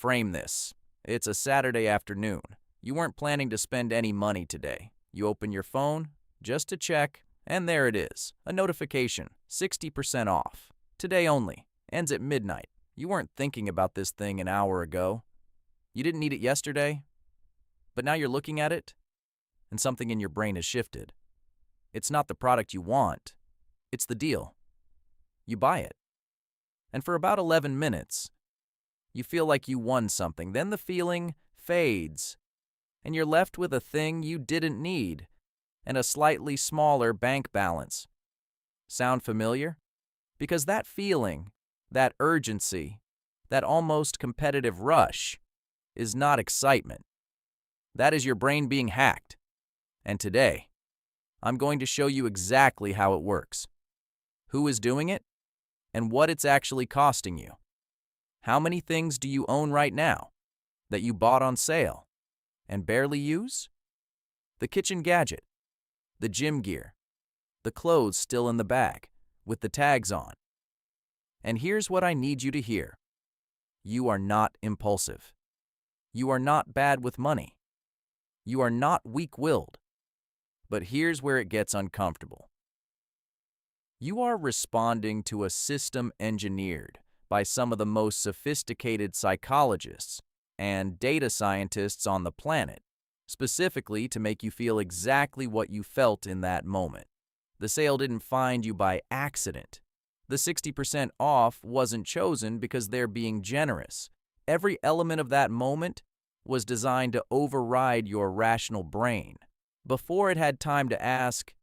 Frame this. It's a Saturday afternoon. You weren't planning to spend any money today. You open your phone just to check, and there it is. A notification, 60% off. Today only. Ends at midnight. You weren't thinking about this thing an hour ago. You didn't need it yesterday, but now you're looking at it, and something in your brain has shifted. It's not the product you want. It's the deal. You buy it. And for about 11 minutes, you feel like you won something. Then the feeling fades, and you're left with a thing you didn't need and a slightly smaller bank balance. Sound familiar? Because that feeling, that urgency, that almost competitive rush is not excitement. That is your brain being hacked. And today, I'm going to show you exactly how it works, who is doing it, and what it's actually costing you. How many things do you own right now that you bought on sale and barely use? The kitchen gadget, the gym gear, the clothes still in the bag with the tags on. And here's what I need you to hear. You are not impulsive. You are not bad with money. You are not weak-willed. But here's where it gets uncomfortable. You are responding to a system engineered by some of the most sophisticated psychologists and data scientists on the planet, specifically to make you feel exactly what you felt in that moment. The sale didn't find you by accident. The 60% off wasn't chosen because they're being generous. Every element of that moment was designed to override your rational brain before it had time to ask,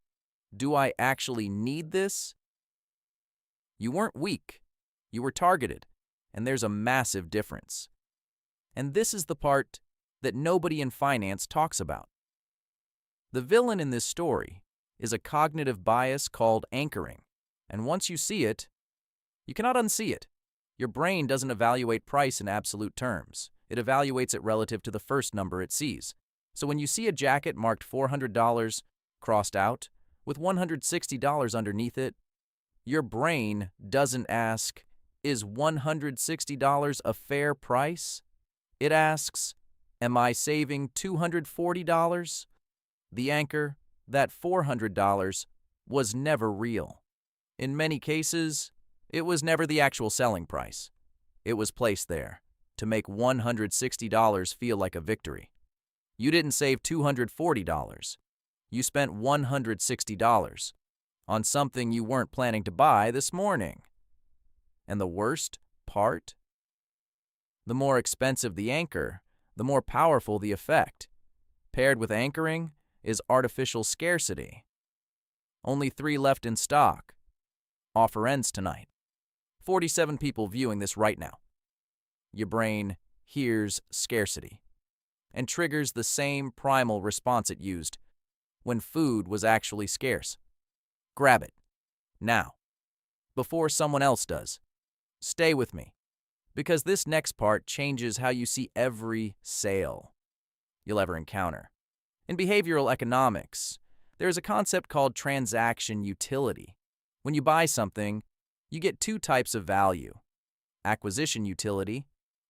do I actually need this? You weren't weak. You were targeted, and there's a massive difference. And this is the part that nobody in finance talks about. The villain in this story is a cognitive bias called anchoring, and once you see it, you cannot unsee it. Your brain doesn't evaluate price in absolute terms. It evaluates it relative to the first number it sees. So when you see a jacket marked $400 crossed out with $160 underneath it, your brain doesn't ask, is $160 a fair price? It asks, am I saving $240? The anchor, that $400, was never real. In many cases, it was never the actual selling price. It was placed there to make $160 feel like a victory. You didn't save $240. You spent $160 on something you weren't planning to buy this morning. And the worst part? The more expensive the anchor, the more powerful the effect. Paired with anchoring is artificial scarcity. Only 3 left in stock. Offer ends tonight. 47 people viewing this right now. Your brain hears scarcity and triggers the same primal response it used when food was actually scarce. Grab it. Now. Before someone else does. Stay with me, because this next part changes how you see every sale you'll ever encounter. In behavioral economics, there is a concept called transaction utility. When you buy something, you get 2 types of value. Acquisition utility,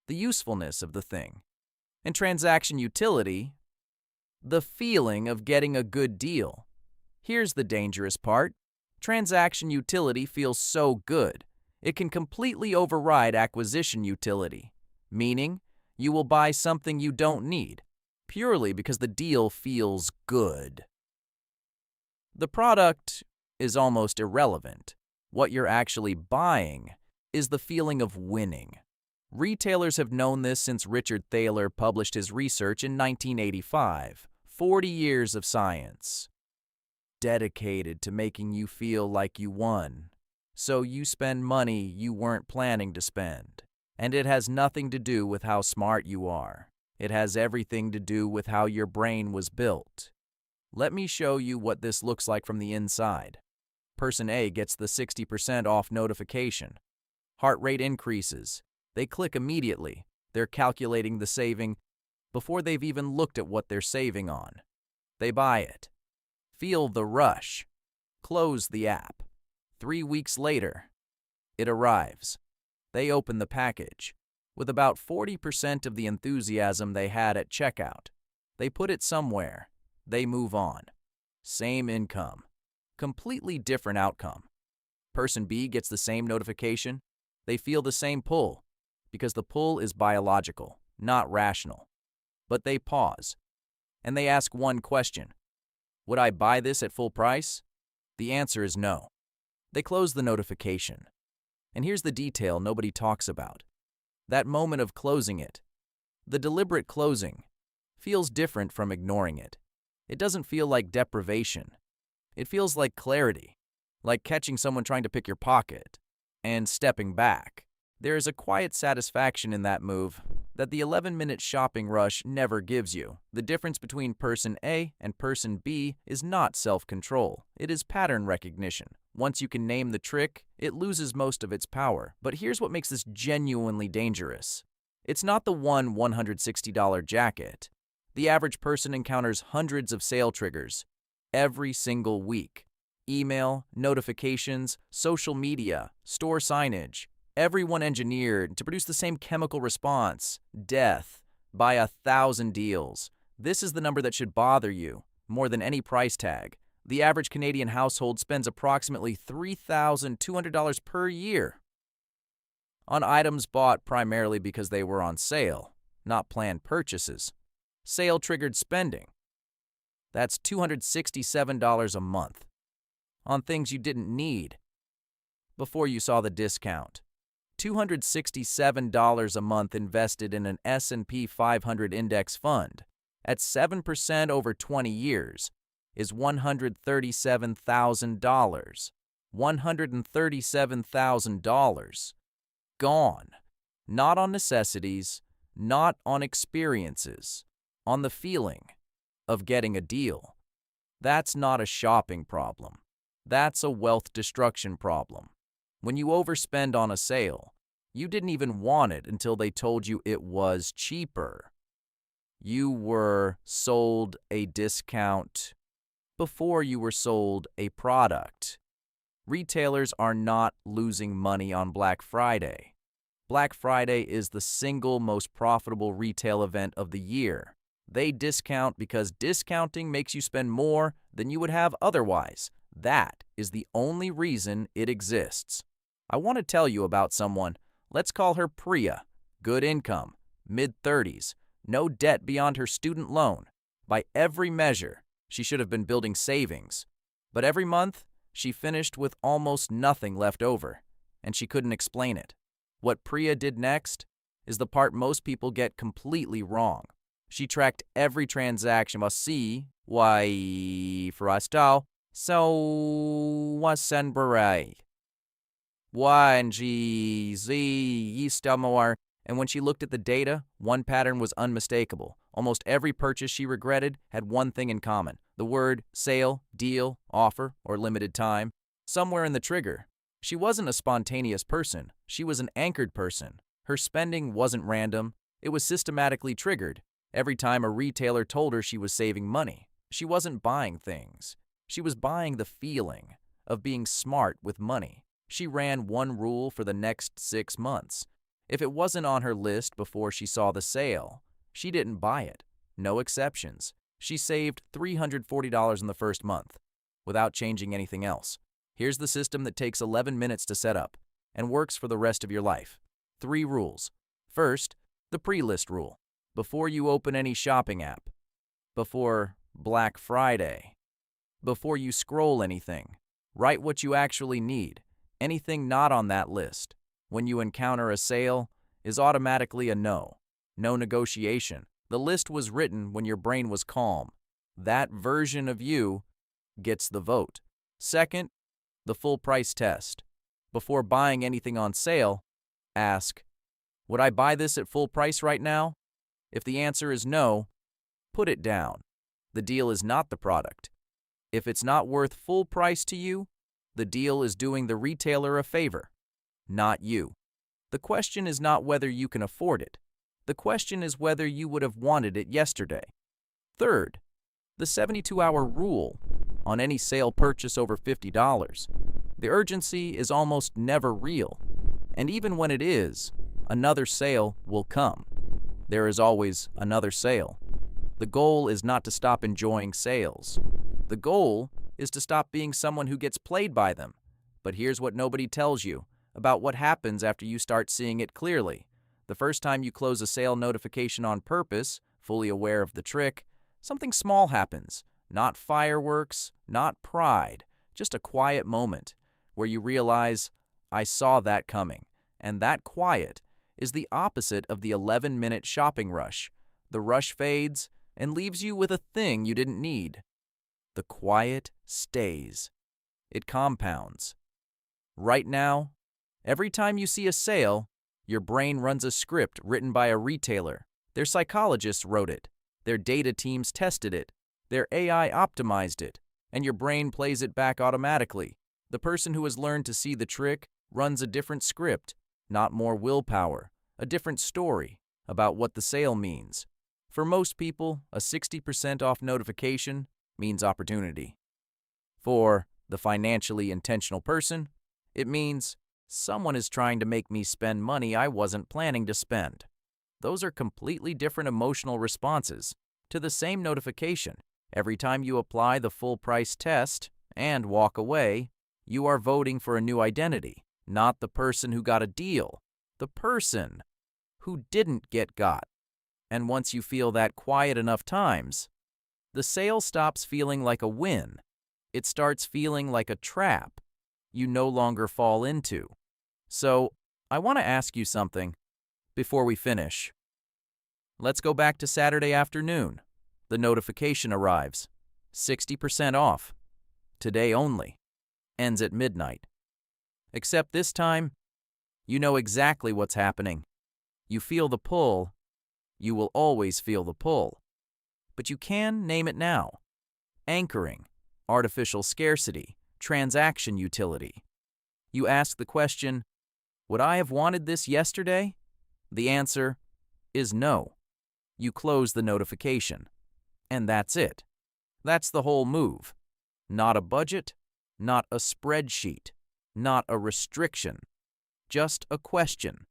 the usefulness of the thing. And transaction utility, the feeling of getting a good deal. Here's the dangerous part. Transaction utility feels so good, it can completely override acquisition utility, meaning you will buy something you don't need, purely because the deal feels good. The product is almost irrelevant. What you're actually buying is the feeling of winning. Retailers have known this since Richard Thaler published his research in 1985. 40 years of science, dedicated to making you feel like you won. So you spend money you weren't planning to spend. And it has nothing to do with how smart you are. It has everything to do with how your brain was built. Let me show you what this looks like from the inside. Person A gets the 60% off notification. Heart rate increases. They click immediately. They're calculating the saving before they've even looked at what they're saving on. They buy it. Feel the rush. Close the app. 3 weeks later, it arrives. They open the package. with about 40% of the enthusiasm they had at checkout. They put it somewhere. They move on. Same income. Completely different outcome. Person B gets the same notification. They feel the same pull, because the pull is biological, not rational. But they pause, and they ask one question. Would I buy this at full price? The answer is no. They close the notification. And here's the detail nobody talks about. That moment of closing it, the deliberate closing, feels different from ignoring it. It doesn't feel like deprivation. It feels like clarity, like catching someone trying to pick your pocket and stepping back. There is a quiet satisfaction in that move that the 11-minute shopping rush never gives you. The difference between person A and person B is not self-control. It is pattern recognition. Once you can name the trick, it loses most of its power. But here's what makes this genuinely dangerous. It's not the one $160 jacket. The average person encounters hundreds of sale triggers every single week. Email, notifications, social media, store signage. Everyone engineered to produce the same chemical response. Death. Buy 1,000 deals. This is the number that should bother you more than any price tag. The average Canadian household spends approximately $3,200 per year on items bought primarily because they were on sale, not planned purchases. Sale-triggered spending. That's $267 a month on things you didn't need before you saw the discount. $267 a month invested in an S&P 500 index fund at 7% over 20 years is $137,000. $137,000. Gone. Not on necessities, not on experiences, on the feeling of getting a deal. That's not a shopping problem. That's a wealth destruction problem. When you overspend on a sale, you didn't even want it until they told you it was cheaper. You were sold a discount before you were sold a product. Retailers are not losing money on Black Friday. Black Friday is the single most profitable retail event of the year. They discount because discounting makes you spend more than you would have otherwise. That is the only reason it exists. I want to tell you about someone. Let's call her Priya. Good income, mid-30s, no debt beyond her student loan. By every measure, she should have been building savings. But every month, she finished with almost nothing left over, and she couldn't explain it. What Priya did next is the part most people get completely wrong. She tracked every transaction. See why frastal so wasan berai. And when she looked at the data, one pattern was unmistakable. Almost every purchase she regretted had one thing in common: the word sale, deal, offer, or limited time, somewhere in the trigger. She wasn't a spontaneous person. She was an anchored person. Her spending wasn't random. It was systematically triggered. Every time a retailer told her she was saving money, she wasn't buying things. She was buying the feeling of being smart with money. She ran one rule for the next 6 months. If it wasn't on her list before she saw the sale, she didn't buy it. No exceptions. She saved $340 in the first month without changing anything else. Here's the system that takes 11 minutes to set up and works for the rest of your life. 3 rules. First, the pre-list rule. Before you open any shopping app, before Black Friday, before you scroll anything, write what you actually need. Anything not on that list, when you encounter a sale, is automatically a no. No negotiation. The list was written when your brain was calm. That version of you gets the vote. Second, the full price test. Before buying anything on sale, ask, would I buy this at full price right now? If the answer is no, put it down. The deal is not the product. If it's not worth full price to you, the deal is doing the retailer a favor, not you. The question is not whether you can afford it. The question is whether you would have wanted it yesterday. Third, the 72-hour rule on any sale purchase over $50. The urgency is almost never real. And even when it is, another sale will come. There is always another sale. The goal is not to stop enjoying sales. The goal is to stop being someone who gets played by them. But here's what nobody tells you about what happens after you start seeing it clearly. The first time you close a sale notification on purpose, fully aware of the trick, something small happens. Not fireworks, not pride, just a quiet moment where you realize, I saw that coming. And that quiet is the opposite of the 11-minute shopping rush. The rush fades and leaves you with a thing you didn't need. The quiet stays. It compounds. Right now, every time you see a sale, your brain runs a script written by a retailer. Their psychologists wrote it. Their data teams tested it. Their AI optimized it. And your brain plays it back automatically. The person who has learned to see the trick runs a different script, not more willpower, a different story about what the sale means. For most people, a 60% off notification means opportunity. For the financially intentional person, it means someone is trying to make me spend money I wasn't planning to spend. Those are completely different emotional responses to the same notification. Every time you apply the full price test and walk away, you are voting for a new identity, not the person who got a deal, the person who didn't get got. And once you feel that quiet enough times, the sale stops feeling like a win. It starts feeling like a trap you no longer fall into. So, I want to ask you something before we finish. Let's go back to Saturday afternoon. The notification arrives. 60% off. Today only. Ends at midnight. Except this time, you know exactly what's happening. You feel the pull. You will always feel the pull. But you can name it now. Anchoring, artificial scarcity, transaction utility. You ask the question, would I have wanted this yesterday? The answer is no. You close the notification. And that's it. That's the whole move. Not a budget, not a spreadsheet, not a restriction. Just a question.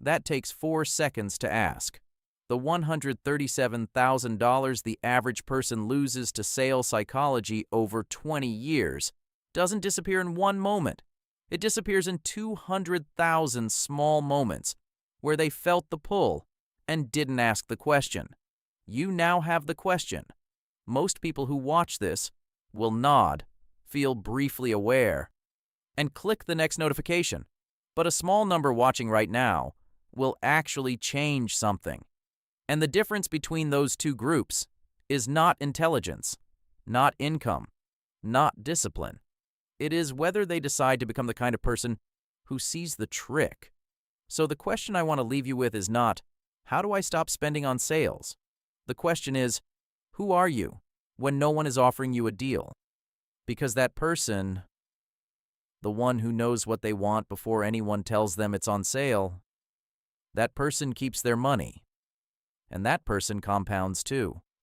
That takes 4 seconds to ask. The $137,000 the average person loses to sales psychology over 20 years doesn't disappear in one moment. It disappears in 200,000 small moments where they felt the pull and didn't ask the question. You now have the question. Most people who watch this will nod, feel briefly aware, and click the next notification. But a small number watching right now will actually change something. And the difference between those two groups is not intelligence, not income, not discipline. It is whether they decide to become the kind of person who sees the trick. So the question I want to leave you with is not, how do I stop spending on sales? The question is, who are you when no one is offering you a deal? Because that person, the one who knows what they want before anyone tells them it's on sale, that person keeps their money. And that person compounds too.